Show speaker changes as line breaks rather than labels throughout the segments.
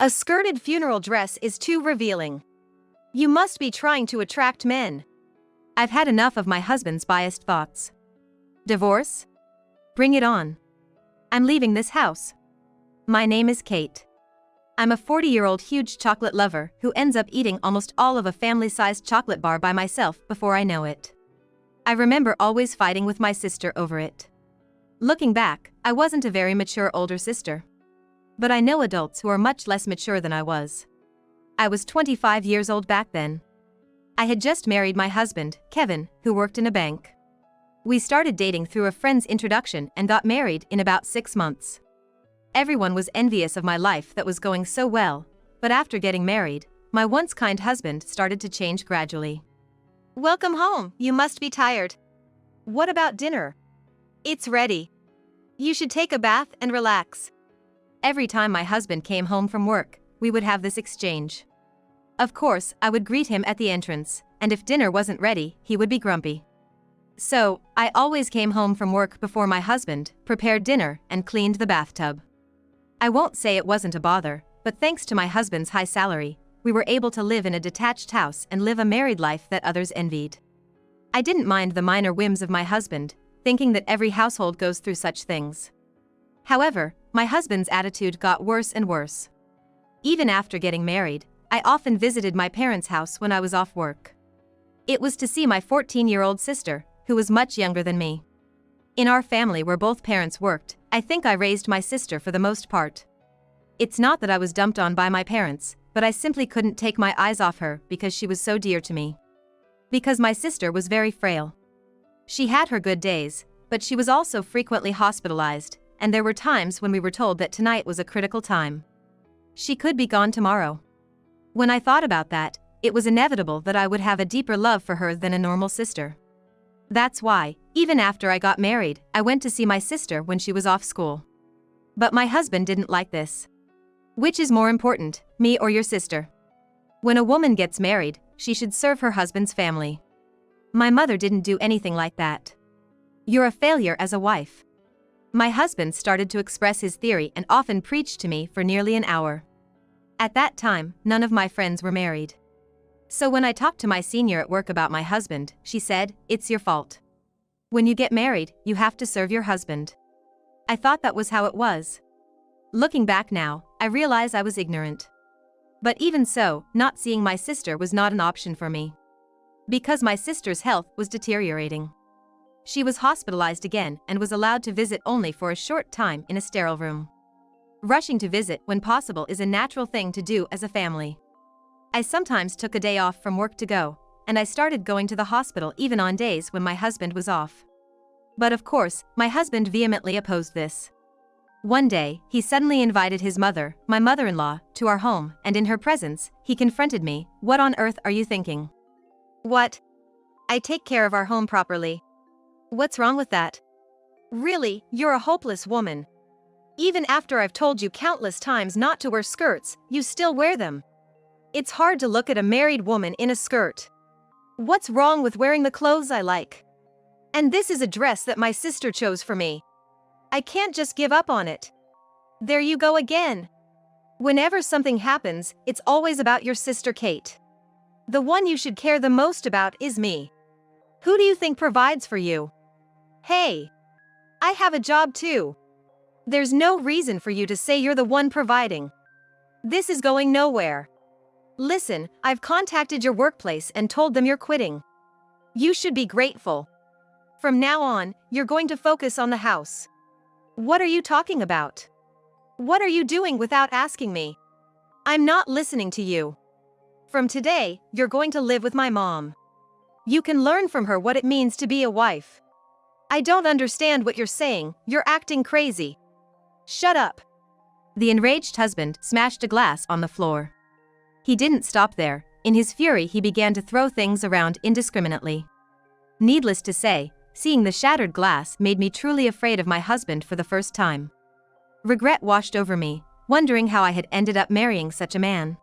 A skirted funeral dress is too revealing. You must be trying to attract men.
I've had enough of my husband's biased thoughts. Divorce? Bring it on. I'm leaving this house. My name is Kate. I'm a 40-year-old huge chocolate lover who ends up eating almost all of a family-sized chocolate bar by myself before I know it. I remember always fighting with my sister over it. Looking back, I wasn't a very mature older sister. But I know adults who are much less mature than I was. I was 25 years old back then. I had just married my husband, Kevin, who worked in a bank. We started dating through a friend's introduction and got married in about 6 months. Everyone was envious of my life that was going so well, but after getting married, my once kind husband started to change gradually.
Welcome home, you must be tired. What about dinner? It's ready. You should take a bath and relax.
Every time my husband came home from work, we would have this exchange. Of course, I would greet him at the entrance, and if dinner wasn't ready, he would be grumpy. So, I always came home from work before my husband, prepared dinner, and cleaned the bathtub. I won't say it wasn't a bother, but thanks to my husband's high salary, we were able to live in a detached house and live a married life that others envied. I didn't mind the minor whims of my husband, thinking that every household goes through such things. However, my husband's attitude got worse and worse. Even after getting married, I often visited my parents' house when I was off work. It was to see my 14-year-old sister, who was much younger than me. In our family where both parents worked, I think I raised my sister for the most part. It's not that I was dumped on by my parents, but I simply couldn't take my eyes off her because she was so dear to me. Because my sister was very frail. She had her good days, but she was also frequently hospitalized, and there were times when we were told that tonight was a critical time. She could be gone tomorrow. When I thought about that, it was inevitable that I would have a deeper love for her than a normal sister. That's why, even after I got married, I went to see my sister when she was off school. But my husband didn't like this. Which is more important, me or your sister? When a woman gets married, she should serve her husband's family. My mother didn't do anything like that. You're a failure as a wife. My husband started to express his theory and often preached to me for nearly an hour. At that time, none of my friends were married. So when I talked to my senior at work about my husband, she said, "It's your fault. When you get married, you have to serve your husband." I thought that was how it was. Looking back now, I realize I was ignorant. But even so, not seeing my sister was not an option for me. Because my sister's health was deteriorating. She was hospitalized again and was allowed to visit only for a short time in a sterile room. Rushing to visit when possible is a natural thing to do as a family. I sometimes took a day off from work to go, and I started going to the hospital even on days when my husband was off. But of course, my husband vehemently opposed this. One day, he suddenly invited his mother, my mother-in-law, to our home, and in her presence, he confronted me. "What on earth are you thinking?"
What? I take care of our home properly.
What's wrong with that?
Really, you're a hopeless woman. Even after I've told you countless times not to wear skirts, you still wear them. It's hard to look at a married woman in a skirt. What's wrong with wearing the clothes I like? And this is a dress that my sister chose for me. I can't just give up on it. There you go again. Whenever something happens, it's always about your sister Kate. The one you should care the most about is me. Who do you think provides for you? Hey, I have a job too. There's no reason for you to say you're the one providing. This is going nowhere. Listen, I've contacted your workplace and told them you're quitting. You should be grateful. From now on, you're going to focus on the house. What are you talking about? What are you doing without asking me? I'm not listening to you. From today, you're going to live with my mom. You can learn from her what it means to be a wife. I don't understand what you're saying, you're acting crazy. Shut up.
The enraged husband smashed a glass on the floor. He didn't stop there. In his fury, he began to throw things around indiscriminately. Needless to say, seeing the shattered glass made me truly afraid of my husband for the first time. Regret washed over me, wondering how I had ended up marrying such a man.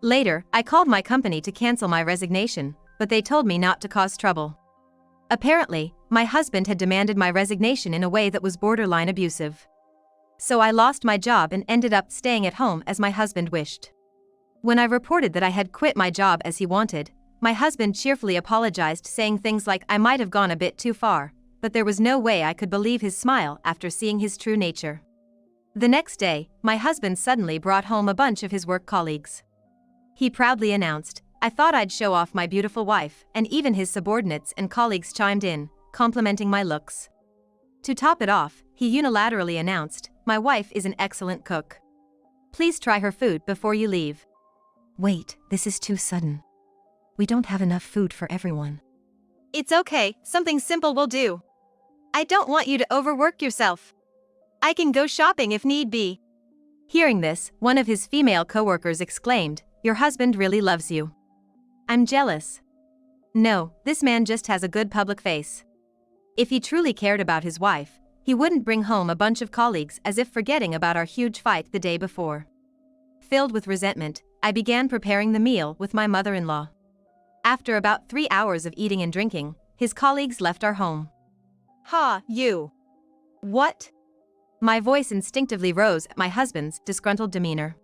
Later, I called my company to cancel my resignation, but they told me not to cause trouble. Apparently, my husband had demanded my resignation in a way that was borderline abusive. So I lost my job and ended up staying at home as my husband wished. When I reported that I had quit my job as he wanted, my husband cheerfully apologized, saying things like I might have gone a bit too far, but there was no way I could believe his smile after seeing his true nature. The next day, my husband suddenly brought home a bunch of his work colleagues. He proudly announced, "I thought I'd show off my beautiful wife," and even his subordinates and colleagues chimed in, complimenting my looks. To top it off, he unilaterally announced, "My wife is an excellent cook. Please try her food before you leave."
Wait, this is too sudden. We don't have enough food for everyone.
It's okay, something simple will do. I don't want you to overwork yourself. I can go shopping if need be. Hearing this, one of his female coworkers exclaimed, "Your husband really loves you." I'm jealous. No, this man just has a good public face. If he truly cared about his wife, he wouldn't bring home a bunch of colleagues as if forgetting about our huge fight the day before. Filled with resentment, I began preparing the meal with my mother-in-law. After about 3 hours of eating and drinking, his colleagues left our home. "Ha, you! What?" My voice instinctively rose at my husband's disgruntled demeanor.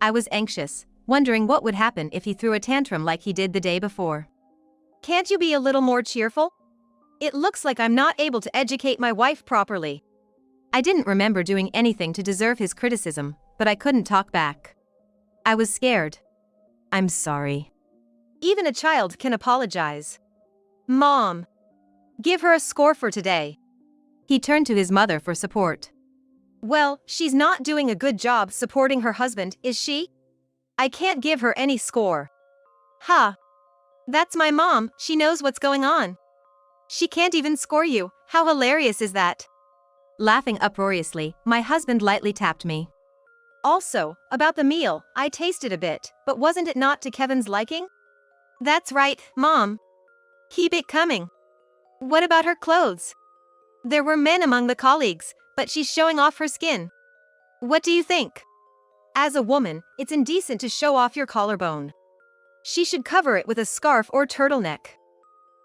I was anxious, wondering what would happen if he threw a tantrum like he did the day before. "Can't you be a little more cheerful? It looks like I'm not able to educate my wife properly." I didn't remember doing anything to deserve his criticism, but I couldn't talk back. I was scared. "I'm sorry." Even a child can apologize. "Mom, give her a score for today." He turned to his mother for support. "Well, she's not doing a good job supporting her husband, is she? I can't give her any score." "Ha! That's my mom, she knows what's going on. She can't even score you, how hilarious is that?" Laughing uproariously, my husband lightly tapped me. "Also, about the meal, I tasted a bit, but wasn't it not to Kevin's liking?" "That's right, Mom. Keep it coming." "What about her clothes? There were men among the colleagues, but she's showing off her skin. What do you think? As a woman, it's indecent to show off your collarbone. She should cover it with a scarf or turtleneck."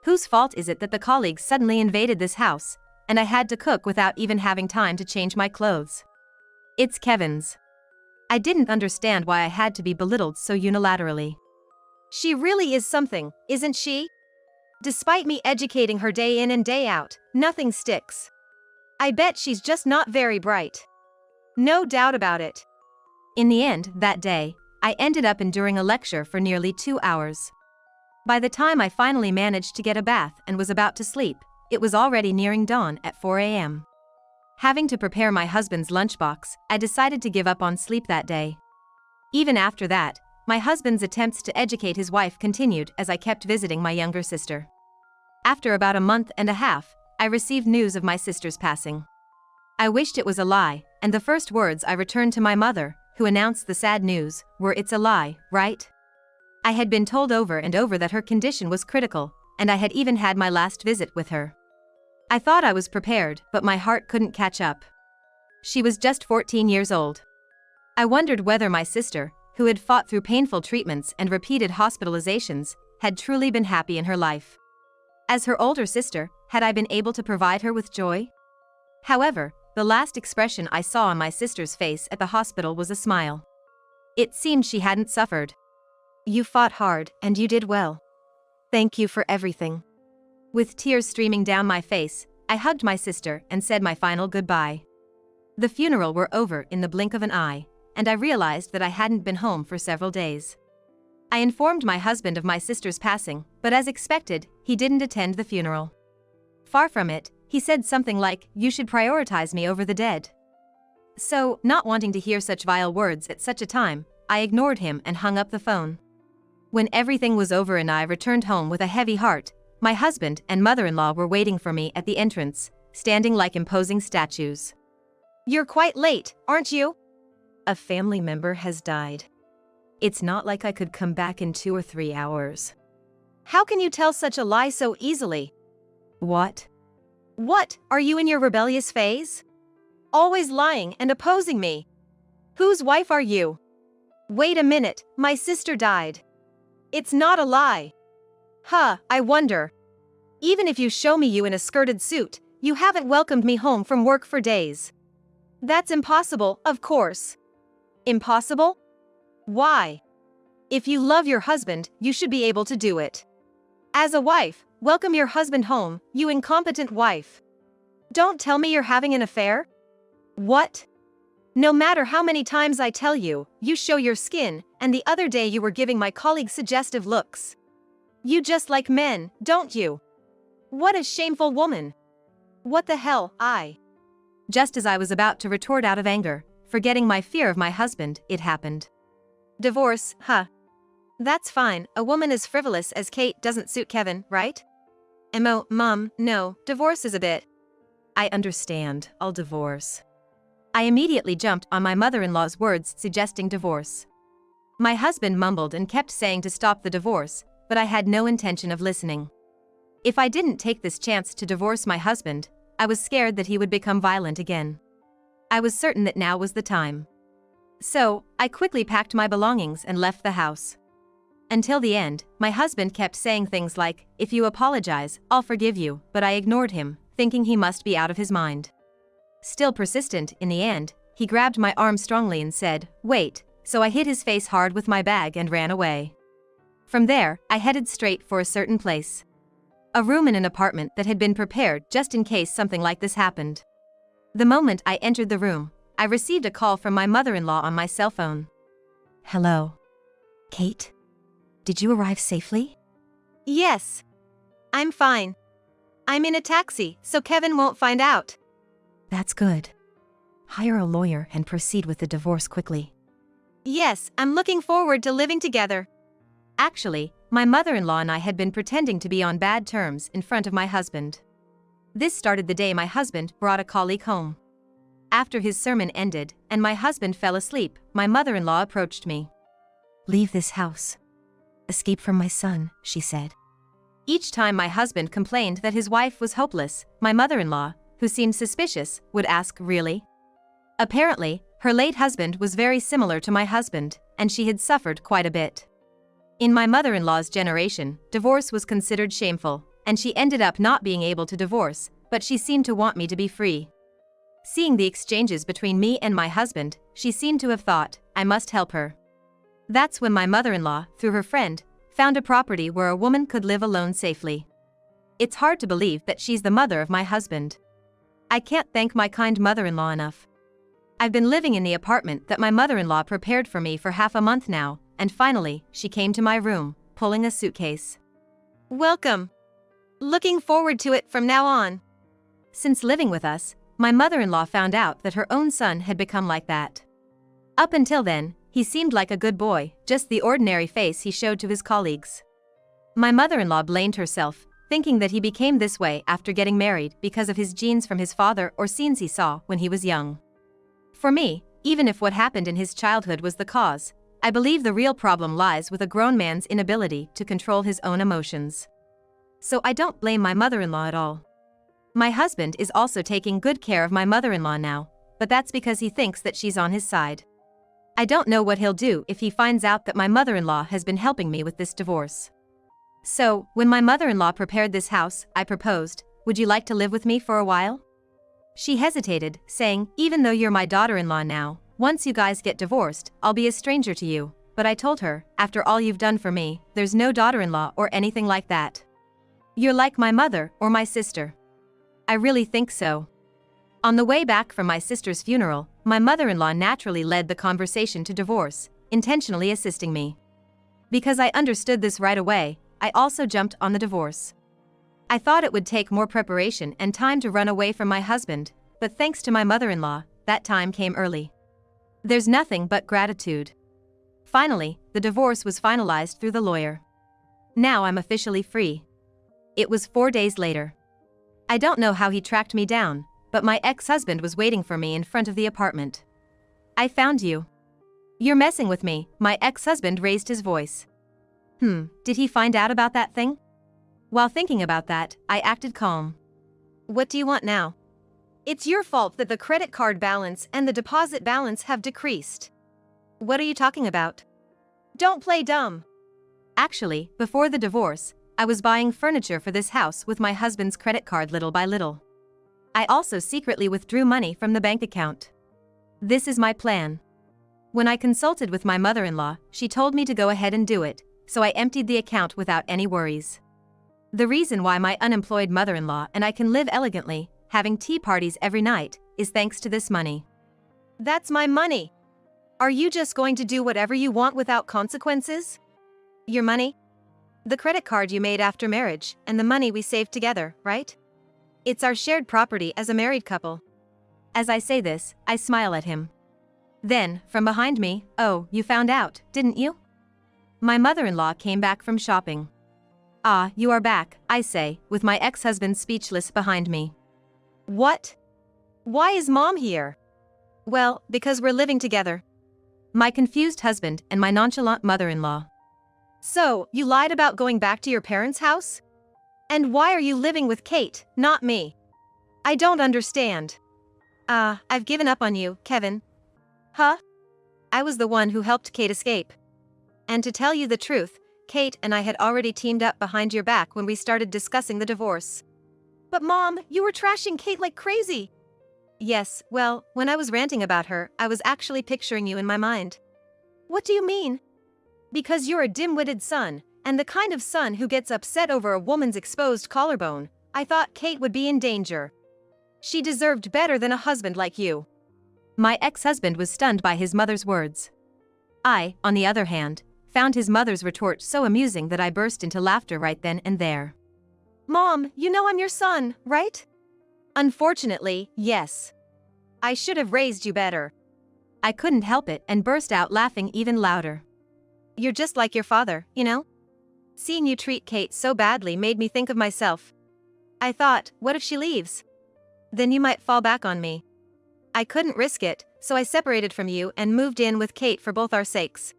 Whose fault is it that the colleagues suddenly invaded this house, and I had to cook without even having time to change my clothes? It's Kevin's. I didn't understand why I had to be belittled so unilaterally. She really is something, isn't she? Despite me educating her day in and day out, nothing sticks. I bet she's just not very bright. No doubt about it. In the end, that day, I ended up enduring a lecture for nearly 2 hours. By the time I finally managed to get a bath and was about to sleep, it was already nearing dawn at 4 a.m. Having to prepare my husband's lunchbox, I decided to give up on sleep that day. Even after that, my husband's attempts to educate his wife continued as I kept visiting my younger sister. After about a month and a half, I received news of my sister's passing. I wished it was a lie, and the first words I returned to my mother, who announced the sad news, were, "It's a lie, right?" I had been told over and over that her condition was critical, and I had even had my last visit with her. I thought I was prepared, but my heart couldn't catch up. She was just 14 years old. I wondered whether my sister, who had fought through painful treatments and repeated hospitalizations, had truly been happy in her life. As her older sister, had I been able to provide her with joy? However, the last expression I saw on my sister's face at the hospital was a smile. It seemed she hadn't suffered. "You fought hard, and you did well. Thank you for everything." With tears streaming down my face, I hugged my sister and said my final goodbye. The funeral were over in the blink of an eye, and I realized that I hadn't been home for several days. I informed my husband of my sister's passing, but as expected, he didn't attend the funeral. Far from it, he said something like, "You should prioritize me over the dead." So, not wanting to hear such vile words at such a time, I ignored him and hung up the phone. When everything was over and I returned home with a heavy heart, my husband and mother-in-law were waiting for me at the entrance, standing like imposing statues. "You're quite late, aren't you?" "A family member has died. It's not like I could come back in 2 or 3 hours." "How can you tell such a lie so easily?" "What? What, are you in your rebellious phase? Always lying and opposing me. Whose wife are you?" "Wait a minute, my sister died. It's not a lie." "Huh, I wonder. Even if you show me you in a skirted suit, you haven't welcomed me home from work for days."
That's impossible, of course. Impossible? Why? If you love your husband, you should be able to do it. As a wife, welcome your husband home, you incompetent wife. Don't tell me you're having an affair? What? No matter how many times I tell you, you show your skin, and the other day you were giving my colleague suggestive looks. You just like men, don't you? What a shameful woman. What the hell,
Just as I was about to retort out of anger, forgetting my fear of my husband, it happened.
Divorce, huh? That's fine, a woman as frivolous as Kate doesn't suit Kevin, right? Mom, no, divorce is a bit.
I understand, I'll divorce. I immediately jumped on my mother-in-law's words suggesting divorce. My husband mumbled and kept saying to stop the divorce, but I had no intention of listening. If I didn't take this chance to divorce my husband, I was scared that he would become violent again. I was certain that now was the time. So, I quickly packed my belongings and left the house. Until the end, my husband kept saying things like, "If you apologize, I'll forgive you," but I ignored him, thinking he must be out of his mind. Still persistent, in the end, he grabbed my arm strongly and said, "Wait," so I hit his face hard with my bag and ran away. From there, I headed straight for a certain place. A room in an apartment that had been prepared just in case something like this happened. The moment I entered the room, I received a call from my mother-in-law on my cell phone.
Hello. Kate? Did you arrive safely?
Yes. I'm fine. I'm in a taxi, so Kevin won't find out.
That's good. Hire a lawyer and proceed with the divorce quickly.
Yes, I'm looking forward to living together.
Actually, my mother-in-law and I had been pretending to be on bad terms in front of my husband. This started the day my husband brought a colleague home. After his sermon ended and my husband fell asleep, my mother-in-law approached me.
Leave this house. Escape from my son, she said.
Each time my husband complained that his wife was hopeless, my mother-in-law, who seemed suspicious, would ask, "Really?" Apparently, her late husband was very similar to my husband, and she had suffered quite a bit. In my mother-in-law's generation, divorce was considered shameful, and she ended up not being able to divorce, but she seemed to want me to be free. Seeing the exchanges between me and my husband, she seemed to have thought, I must help her. That's when my mother-in-law, through her friend, found a property where a woman could live alone safely. It's hard to believe that she's the mother of my husband. I can't thank my kind mother-in-law enough. I've been living in the apartment that my mother-in-law prepared for me for half a month now, and finally, she came to my room, pulling a suitcase.
Welcome. Looking forward to it from now on.
Since living with us, my mother-in-law found out that her own son had become like that. Up until then, he seemed like a good boy, just the ordinary face he showed to his colleagues. My mother-in-law blamed herself, thinking that he became this way after getting married because of his genes from his father or scenes he saw when he was young. For me, even if what happened in his childhood was the cause, I believe the real problem lies with a grown man's inability to control his own emotions. So I don't blame my mother-in-law at all. My husband is also taking good care of my mother-in-law now, but that's because he thinks that she's on his side. I don't know what he'll do if he finds out that my mother-in-law has been helping me with this divorce. So, when my mother-in-law prepared this house, I proposed, "Would you like to live with me for a while?" She hesitated, saying, "Even though you're my daughter-in-law now, once you guys get divorced, I'll be a stranger to you." But I told her, "After all you've done for me, there's no daughter-in-law or anything like that. You're like my mother or my sister." I really think so. On the way back from my sister's funeral, my mother-in-law naturally led the conversation to divorce, intentionally assisting me. Because I understood this right away, I also jumped on the divorce. I thought it would take more preparation and time to run away from my husband, but thanks to my mother-in-law, that time came early. There's nothing but gratitude. Finally, the divorce was finalized through the lawyer. Now I'm officially free. It was 4 days later. I don't know how he tracked me down, but my ex-husband was waiting for me in front of the apartment. "I found you." "You're messing with me," my ex-husband raised his voice. Did he find out about that thing? While thinking about that, I acted calm.
What do you want now? It's your fault that the credit card balance and the deposit balance have decreased. What are you talking about? Don't play dumb.
Actually, before the divorce, I was buying furniture for this house with my husband's credit card little by little. I also secretly withdrew money from the bank account. This is my plan. When I consulted with my mother-in-law, she told me to go ahead and do it, so I emptied the account without any worries. The reason why my unemployed mother-in-law and I can live elegantly, having tea parties every night, is thanks to this money.
That's my money. Are you just going to do whatever you want without consequences? Your money? The credit card you made after marriage, and the money we saved together, right? It's our shared property as a married couple.
As I say this, I smile at him. Then, from behind me, "Oh, you found out, didn't you?" My mother-in-law came back from shopping. "Ah, you are back," I say, with my ex-husband speechless behind me.
What? Why is Mom here? Well, because we're living together.
My confused husband and my nonchalant mother-in-law.
So, you lied about going back to your parents' house? And why are you living with Kate, not me? I don't understand. I've given up on you, Kevin. Huh? I was the one who helped Kate escape. And to tell you the truth, Kate and I had already teamed up behind your back when we started discussing the divorce. But Mom, you were trashing Kate like crazy. Yes, well, when I was ranting about her, I was actually picturing you in my mind. What do you mean? Because you're a dim-witted son, and the kind of son who gets upset over a woman's exposed collarbone, I thought Kate would be in danger. She deserved better than a husband like you.
My ex-husband was stunned by his mother's words. I, on the other hand, found his mother's retort so amusing that I burst into laughter right then and there.
Mom, you know I'm your son, right? Unfortunately, yes. I should have raised you better.
I couldn't help it and burst out laughing even louder.
You're just like your father, you know? Seeing you treat Kate so badly made me think of myself. I thought, what if she leaves? Then you might fall back on me. I couldn't risk it, so I separated from you and moved in with Kate for both our sakes.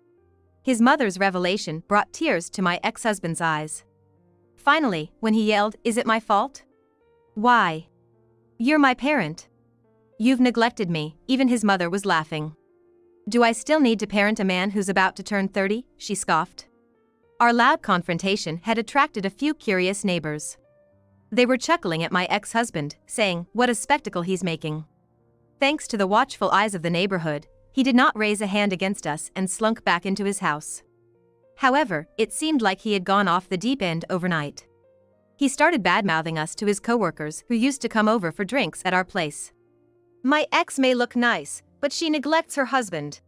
His mother's revelation brought tears to my ex-husband's eyes. Finally, when he yelled, "Is it my fault?" "Why? You're my parent. You've neglected me," even his mother was laughing. "Do I still need to parent a man who's about to turn 30? She scoffed. Our loud confrontation had attracted a few curious neighbors. They were chuckling at my ex-husband, saying, "What a spectacle he's making." Thanks to the watchful eyes of the neighborhood, he did not raise a hand against us and slunk back into his house. However, it seemed like he had gone off the deep end overnight. He started bad-mouthing us to his coworkers who used to come over for drinks at our place.
My ex may look nice, but she neglects her husband.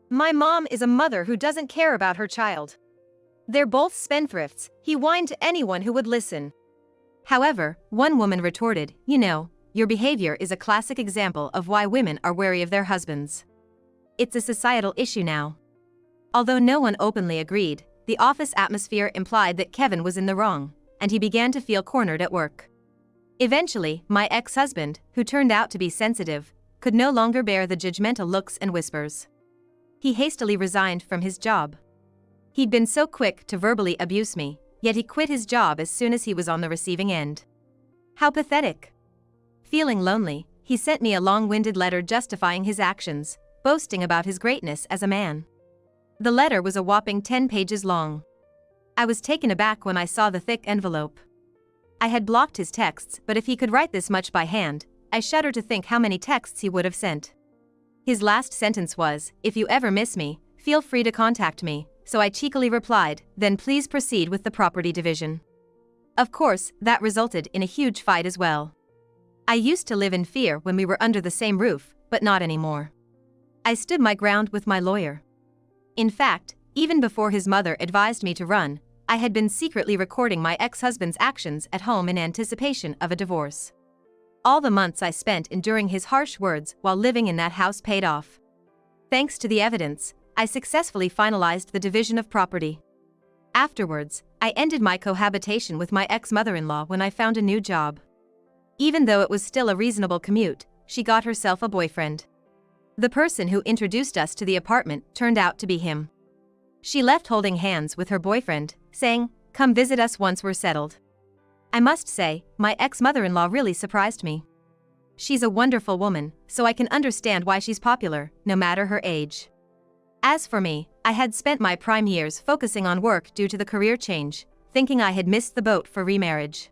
My mom is a mother who doesn't care about her child. They're both spendthrifts, he whined to anyone who would listen.
However, one woman retorted, "You know, your behavior is a classic example of why women are wary of their husbands. It's a societal issue now." Although no one openly agreed, the office atmosphere implied that Kevin was in the wrong, and he began to feel cornered at work. Eventually, my ex-husband, who turned out to be sensitive, could no longer bear the judgmental looks and whispers. He hastily resigned from his job. He'd been so quick to verbally abuse me, yet he quit his job as soon as he was on the receiving end. How pathetic. Feeling lonely, he sent me a long-winded letter justifying his actions, boasting about his greatness as a man. The letter was a whopping 10 pages long. I was taken aback when I saw the thick envelope. I had blocked his texts, but if he could write this much by hand, I shudder to think how many texts he would have sent. His last sentence was, "If you ever miss me, feel free to contact me," so I cheekily replied, "Then please proceed with the property division." Of course, that resulted in a huge fight as well. I used to live in fear when we were under the same roof, but not anymore. I stood my ground with my lawyer. In fact, even before his mother advised me to run, I had been secretly recording my ex-husband's actions at home in anticipation of a divorce. All the months I spent enduring his harsh words while living in that house paid off. Thanks to the evidence, I successfully finalized the division of property. Afterwards, I ended my cohabitation with my ex-mother-in-law when I found a new job. Even though it was still a reasonable commute, she got herself a boyfriend. The person who introduced us to the apartment turned out to be him. She left holding hands with her boyfriend, saying, "Come visit us once we're settled." I must say, my ex-mother-in-law really surprised me. She's a wonderful woman, so I can understand why she's popular, no matter her age. As for me, I had spent my prime years focusing on work due to the career change, thinking I had missed the boat for remarriage.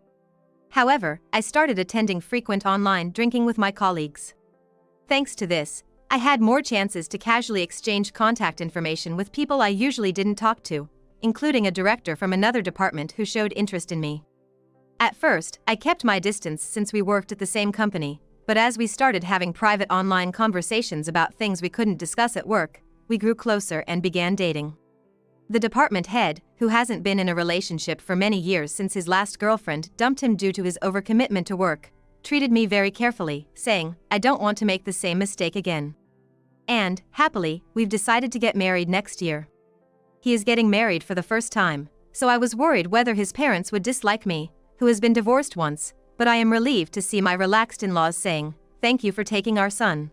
However, I started attending frequent online drinking with my colleagues. Thanks to this, I had more chances to casually exchange contact information with people I usually didn't talk to, including a director from another department who showed interest in me. At first, I kept my distance since we worked at the same company, but as we started having private online conversations about things we couldn't discuss at work, we grew closer and began dating. The department head, who hasn't been in a relationship for many years since his last girlfriend dumped him due to his overcommitment to work, treated me very carefully, saying, "I don't want to make the same mistake again." And, happily, we've decided to get married next year. He is getting married for the first time, so I was worried whether his parents would dislike me, who has been divorced once, but I am relieved to see my relaxed in-laws saying, "Thank you for taking our son."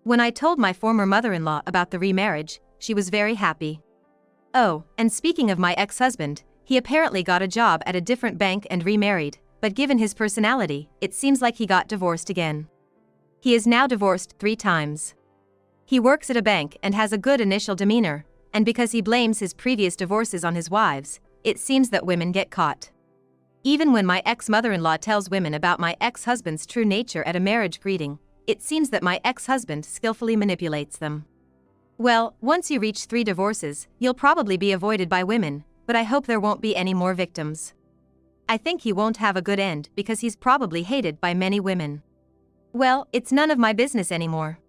When I told my former mother-in-law about the remarriage, she was very happy. Oh, and speaking of my ex-husband, he apparently got a job at a different bank and remarried, but given his personality, it seems like he got divorced again. He is now divorced 3 times. He works at a bank and has a good initial demeanor, and because he blames his previous divorces on his wives, it seems that women get caught. Even when my ex-mother-in-law tells women about my ex-husband's true nature at a marriage greeting, it seems that my ex-husband skillfully manipulates them. Well, once you reach 3 divorces, you'll probably be avoided by women, but I hope there won't be any more victims. I think he won't have a good end because he's probably hated by many women. Well, it's none of my business anymore.